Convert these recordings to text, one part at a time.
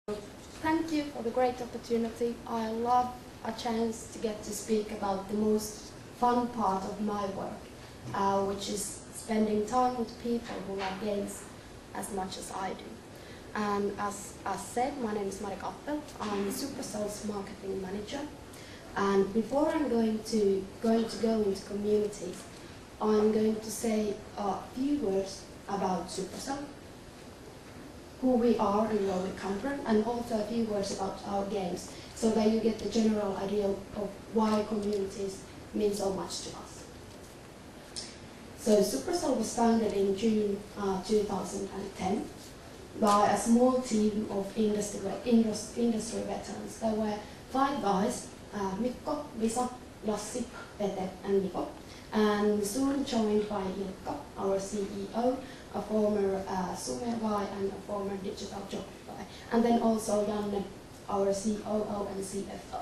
Thank you for the great opportunity. I love a chance to get to speak about the most fun part of my work, which is spending time with people who love games as much as I do. And as said, my name is Marika Appell. I'm Supercell's marketing manager. And before I'm going to go into communities, I'm going to say a few words about Supercell, who we are and where we come from, and also a few words about our games, so that you get the general idea of why communities mean so much to us. So Supercell was founded in June 2010 by a small team of industry veterans. There were 5 guys, Mikko, Visa, Lassi, Pete and Niko, and soon joined by Ilkka, our CEO, a former Sume guy and a former digital job guy, and then also Janne, our COO and CFO.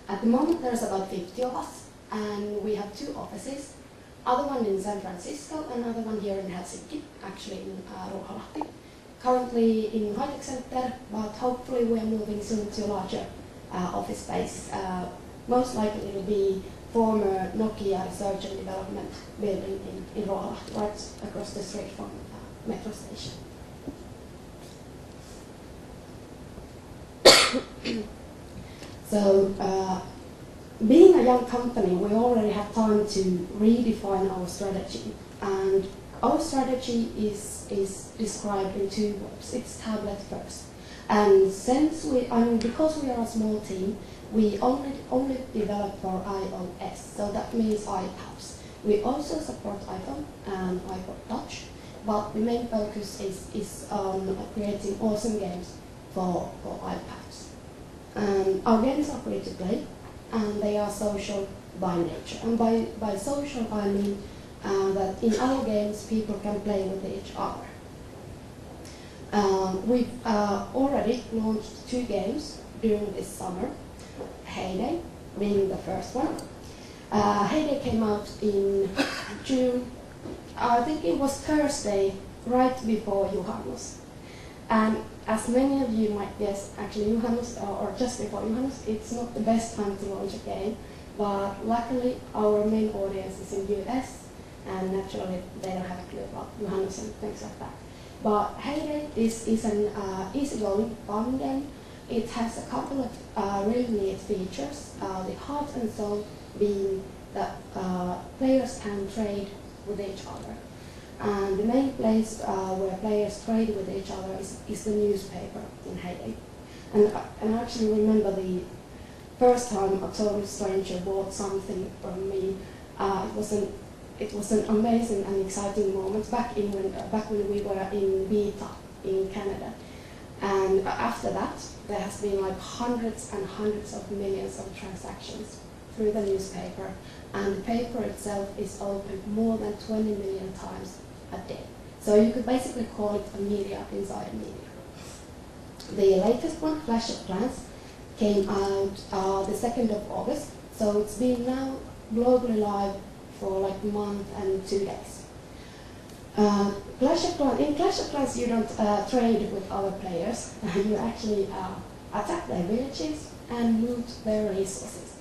At the moment there's about 50 of us, and we have 2 offices, other one in San Francisco and another one here in Helsinki, actually in Ruoholahti. Currently in High-Tech Center, but hopefully we are moving soon to a larger office space. Most likely it will be former Nokia Research and Development building in Ruoholahti, right across the street from metro station. So, being a young company, we already have time to redefine our strategy, and our strategy is described in 2 words. It's tablet first, and because we are a small team, we only develop for iOS, so that means iPads. We also support iPhone and iPod Touch, but the main focus is on creating awesome games for iPads. Our games are free to play, and they are social by nature. And by social, I mean that in our games, people can play with each other. We've already launched 2 games during this summer. Heyday being the first one. Heyday came out in June. I think it was Thursday, right before Juhannus. And as many of you might guess, actually Juhannus, or just before Juhannus, it's not the best time to launch a game. But luckily, our main audience is in the US, and naturally they don't have a clue about Juhannus and things like that. But Heyday is an easygoing, fun game. It has a couple of really neat features. The heart and soul being that players can trade with each other. And the main place where players trade with each other is the newspaper in Heyday. And I actually remember the first time a total stranger bought something from me. It was an amazing and exciting moment back when we were in beta in Canada. And after that, there has been like hundreds and hundreds of millions of transactions through the newspaper, and the paper itself is opened more than 20 million times a day. So you could basically call it a media inside a media. The latest one, Clash of Clans, came out the 2nd of August, so it's been now globally live for like a month and 2 days. In Clash of Clans you don't trade with other players. You actually attack their villages and loot their resources,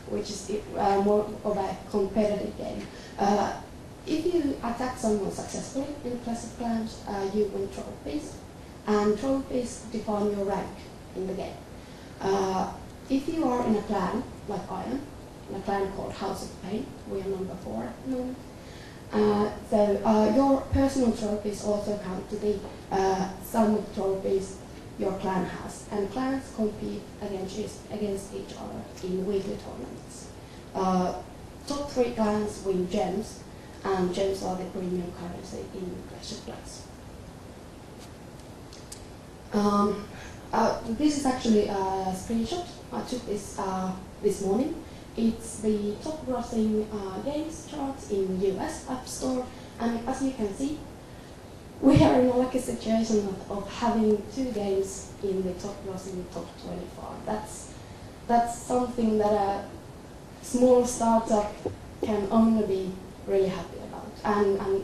which is more of a competitive game. If you attack someone successfully in Clash of Clans, you win trophies, and trophies define your rank in the game. If you are in a clan, like I am, in a clan called House of Pain, we are number 4 at the moment. So your personal trophies also count to the sum of trophies your clan has, and clans compete against each other in weekly tournaments. Top 3 clans win gems, and gems are the premium currency in Clash of Clans. This is actually a screenshot. I took this morning. It's the top grossing games charts in the US App Store, and as you can see, we are in a lucky situation of having 2 games in the top grossing top 25. That's something that a small startup can only be really happy about. And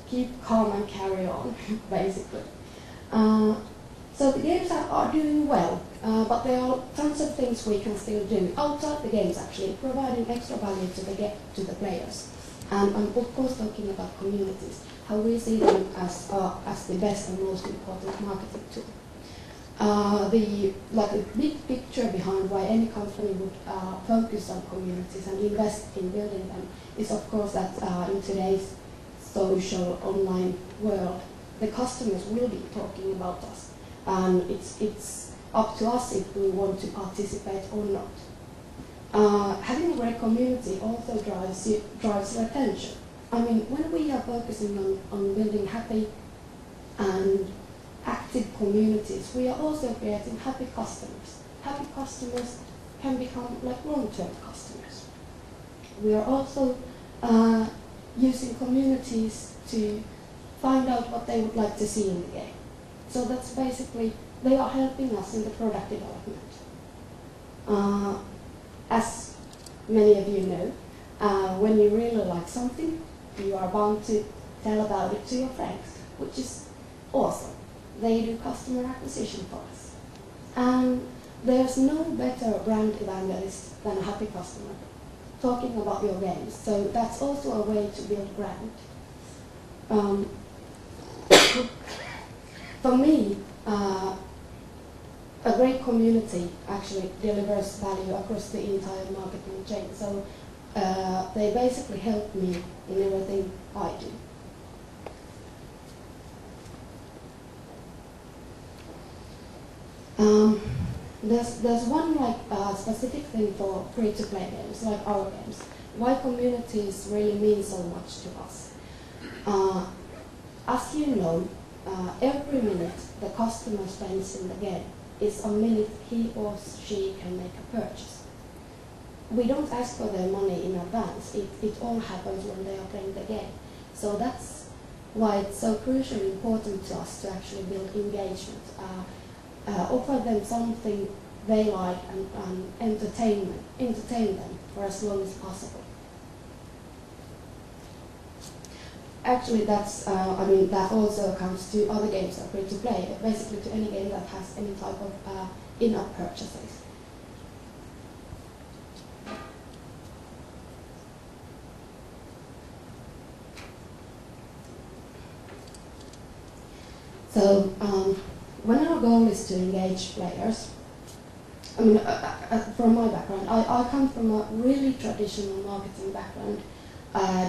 keep calm and carry on, basically. So the games are doing well, but there are tons of things we can still do outside the games, actually, providing extra value to the players. And I'm of course talking about communities, how we see them as the best and most important marketing tool. The big picture behind why any company would focus on communities and invest in building them is, of course, that in today's social online world, the customers will be talking about us, and it's up to us if we want to participate or not. Having a great community also drives retention. I mean, when we are focusing on building happy and active communities, we are also creating happy customers. Happy customers can become like long-term customers. We are also using communities to find out what they would like to see in the game. So that's basically, they are helping us in the product development. As many of you know, when you really like something, you are bound to tell about it to your friends, which is awesome. They do customer acquisition for us. And there's no better brand evangelist than a happy customer talking about your games. So that's also a way to build brand. For me, a great community actually delivers value across the entire marketing chain. So they basically help me in everything I do. There's one specific thing for free-to-play games, like our games. Why communities really mean so much to us. As you know, every minute the customer spends in the game is a minute he or she can make a purchase. We don't ask for their money in advance. It all happens when they are playing the game. So that's why it's so crucially important to us to actually build engagement. Offer them something they like and entertain them for as long as possible. Actually, that also accounts to other games that are free to play, basically to any game that has any type of in-app purchases. So, when our goal is to engage players, I mean, from my background, I come from a really traditional marketing background,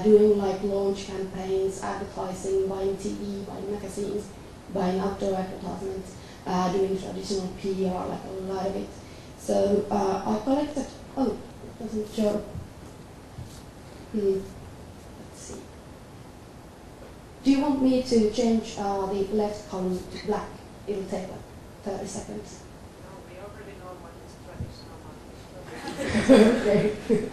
doing like launch campaigns, advertising, buying TV, buying magazines, buying outdoor advertisements, doing traditional PR, like a lot of it. So I collected, it doesn't show. Let's see. Do you want me to change the left column to black? It'll take like 30 seconds. No, we already know what is traditional marketing. Okay.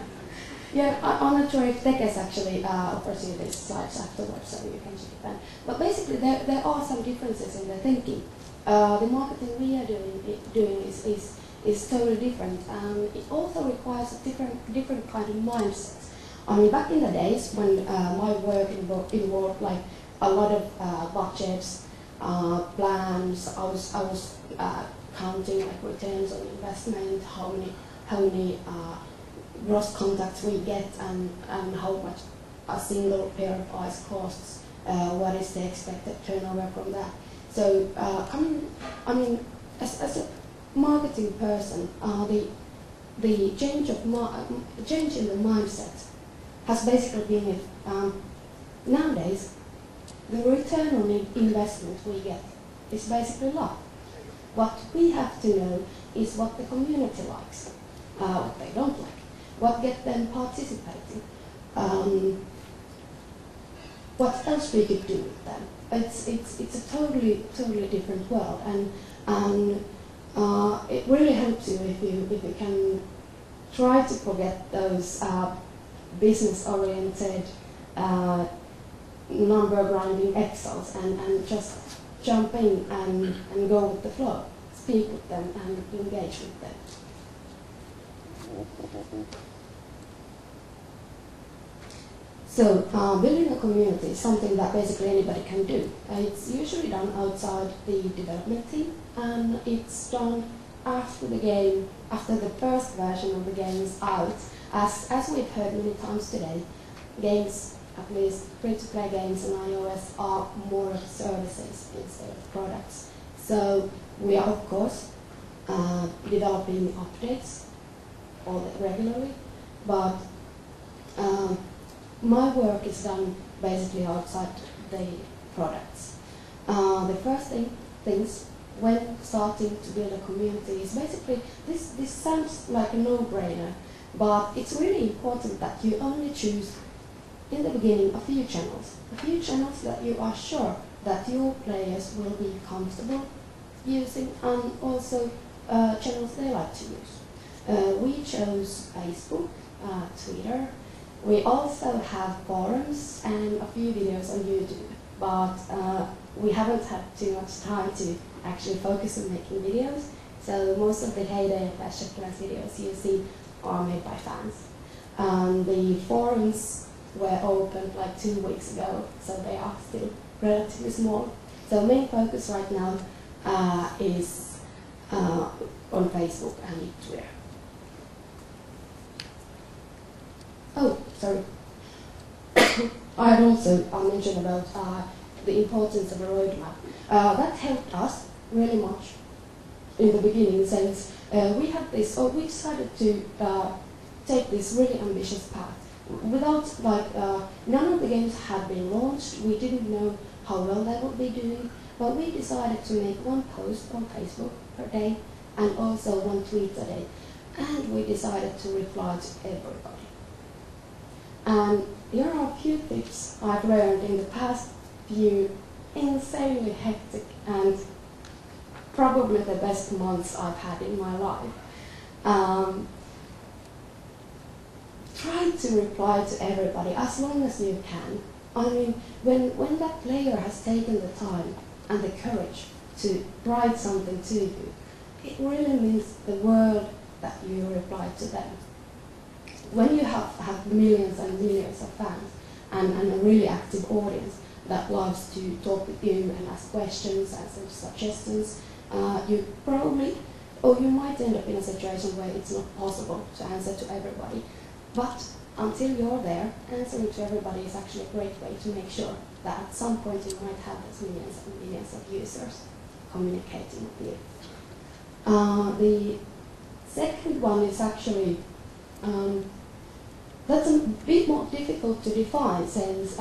Yeah, I'm not sure if Tekes actually offers you these slides afterwards, so you can check it then. But basically, there are some differences in the thinking. The marketing we are doing is totally different, and it also requires a different kind of mindset. I mean, back in the days when my work involved like a lot of budgets, plans, I was counting like returns on investment, how many gross contacts we get, and how much a single pair of eyes costs. What is the expected turnover from that? So I mean, as a marketing person, the change in the mindset has basically been nowadays the return on investment we get is basically love. What we have to know is what the community likes, what they don't like, what gets them participating, what else we could do with them. It's a totally different world, and it really helps you if you can try to forget those business-oriented number grinding Excels and just jump in and go with the flow, speak with them and engage with them. So building a community is something that basically anybody can do. It's usually done outside the development team, and it's done after the game, after the first version of the game is out. As we've heard many times today, games, at least free-to-play games on iOS, are more services instead of products. So we are, of course, developing updates regularly, but my work is done basically outside the products. The first things when starting to build a community is basically, this sounds like a no-brainer, but it's really important that you only choose in the beginning a few channels that you are sure that your players will be comfortable using, and also channels they like to use. We chose Facebook, Twitter. We also have forums and a few videos on YouTube, but we haven't had too much time to actually focus on making videos. So most of the Heyday and Clash of Clans videos you see are made by fans. The forums were opened like 2 weeks ago, so they are still relatively small. So main focus right now is on Facebook and Twitter. Oh, sorry. I had also mentioned about the importance of a roadmap. That helped us really much in the beginning, since we had this, or we decided to take this really ambitious path. Without, none of the games had been launched, we didn't know how well they would be doing, but we decided to make one post on Facebook per day and also one tweet a day. And we decided to reply to everybody. And here are a few tips I've learned in the past few insanely hectic and probably the best months I've had in my life. Try to reply to everybody as long as you can. I mean, when that player has taken the time and the courage to write something to you, it really means the world that you reply to them. When you have millions and millions of fans and a really active audience that loves to talk with you and ask questions and some suggestions, you probably, or you might end up in a situation where it's not possible to answer to everybody. But until you're there, answering to everybody is actually a great way to make sure that at some point you might have those millions and millions of users communicating with you. The second one is actually, that's a bit more difficult to define, since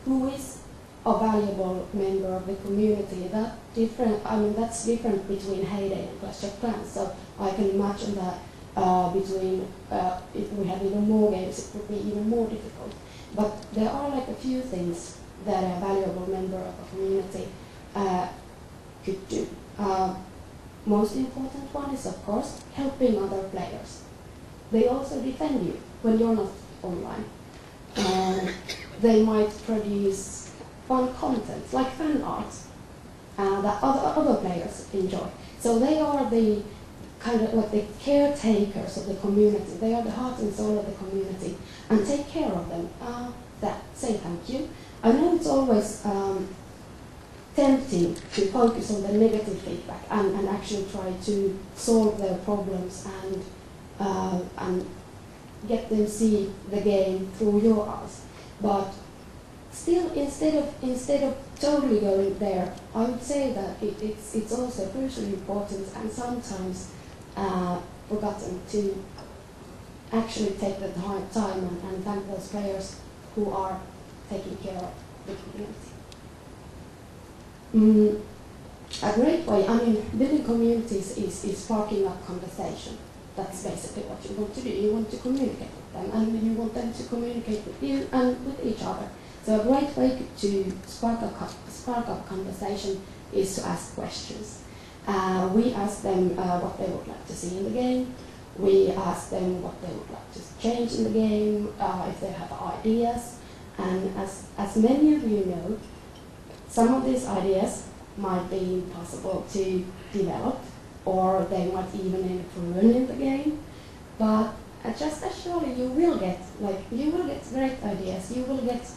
who is a valuable member of the community. That's different between Heyday and Clash of Clans. So I can imagine that if we had even more games, it would be even more difficult. But there are like a few things that a valuable member of a community could do. Most important one is, of course, helping other players. They also defend you when you're not online. They might produce fun content, like fan art, that other players enjoy. So they are the kind of like the caretakers of the community. They are the heart and soul of the community, and take care of them. Say thank you. I know it's always tempting to focus on the negative feedback and actually try to solve their problems and get them see the game through your eyes. But still, instead of totally going there, I would say that it's also crucially important and sometimes forgotten to actually take the time and thank those players who are taking care of the community. A great way, building communities is sparking up conversation. That's basically what you want to do. You want to communicate with them, and you want them to communicate with you and with each other. So a great way to spark up conversation is to ask questions. We ask them what they would like to see in the game. We ask them what they would like to change in the game, if they have ideas. And as many of you know, some of these ideas might be impossible to develop, or they might even end up ruining the game. But just as surely you will get great ideas, you will get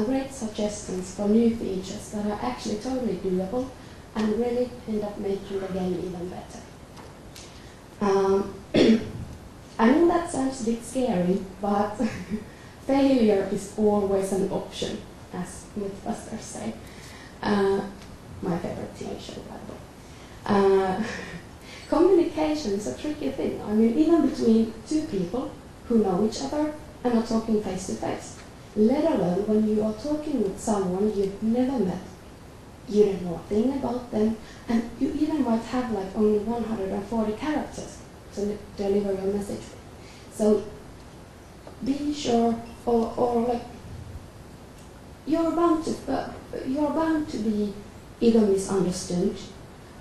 great suggestions for new features that are actually totally doable and really end up making the game even better. I know that sounds a bit scary, but failure is always an option, as Mythbusters say. My favorite TV show, by the way. Communication is a tricky thing. I mean, even between two people who know each other and are talking face to face, let alone when you are talking with someone you've never met, you don't know a thing about them, and you even might have like only 140 characters to deliver your message with. So be sure, or like you're bound to be either misunderstood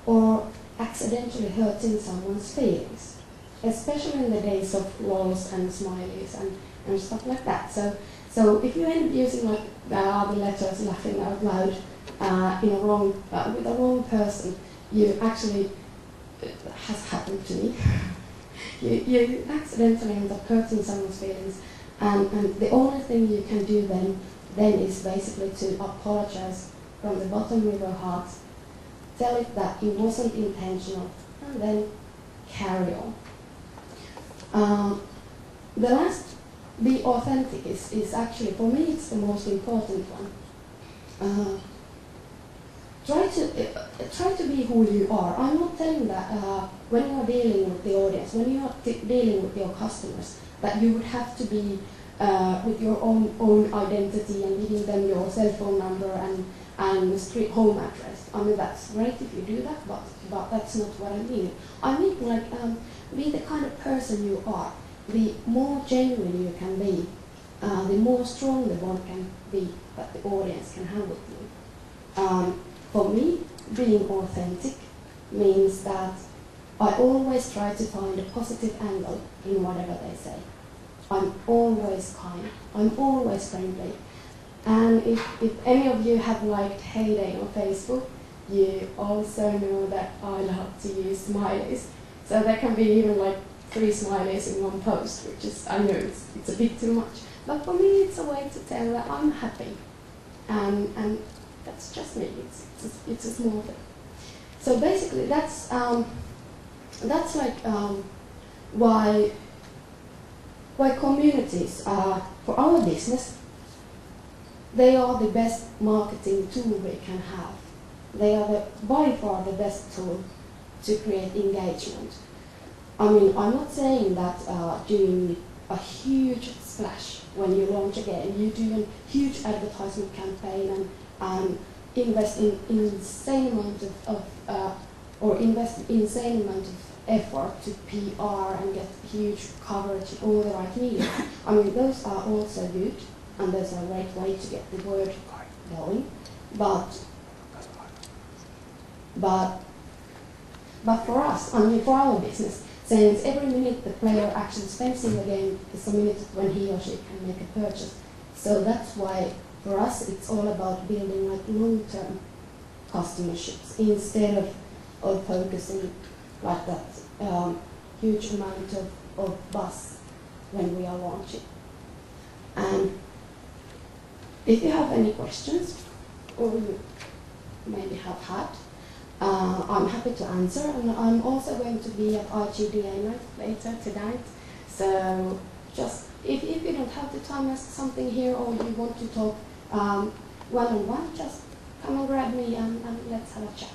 or accidentally hurting someone's feelings, especially in the days of lolls and smileys and stuff like that. So if you end up using like the letters laughing out loud in a wrong with a wrong person, you actually has happened to me. you accidentally end up hurting someone's feelings, and the only thing you can do then is basically to apologize from the bottom of your heart, tell it that it wasn't intentional, and then carry on. The last, be authentic, is actually, for me, it's the most important one. Try to be who you are. I'm not telling that when you are dealing with the audience, when you are dealing with your customers, that you would have to be with your own identity and giving them your cell phone number and street home address. I mean, that's great if you do that, but that's not what I mean. I mean, like, be the kind of person you are. The more genuine you can be, the more strong the bond can be that the audience can have with you. For me, being authentic means that I always try to find a positive angle in whatever they say. I'm always kind. I'm always friendly. And if any of you have liked Heyday on Facebook, you also know that I love to use smileys. So there can be even like 3 smileys in one post, which is, I know it's a bit too much. But for me, it's a way to tell that I'm happy. And that's just me. It's a small thing. So basically, that's like why communities are, for our business, they are the best marketing tool we can have. They are by far the best tool to create engagement. I mean, I'm not saying that doing a huge splash when you launch a game, you do a huge advertisement campaign and invest in insane amount of effort to PR and get huge coverage in all the right media. I mean, those are also good, and there's a great way to get the word going. But for us, I mean, for our business, since every minute the player actually spends in the game is a minute when he or she can make a purchase. So that's why for us it's all about building like long-term customerships instead of focusing like that huge amount of buzz when we are launching. And if you have any questions, or you maybe have had, I'm happy to answer, and I'm also going to be at RGDA night later tonight. So just if you don't have the time to ask something here, or you want to talk one-on-one, just come and grab me and let's have a chat.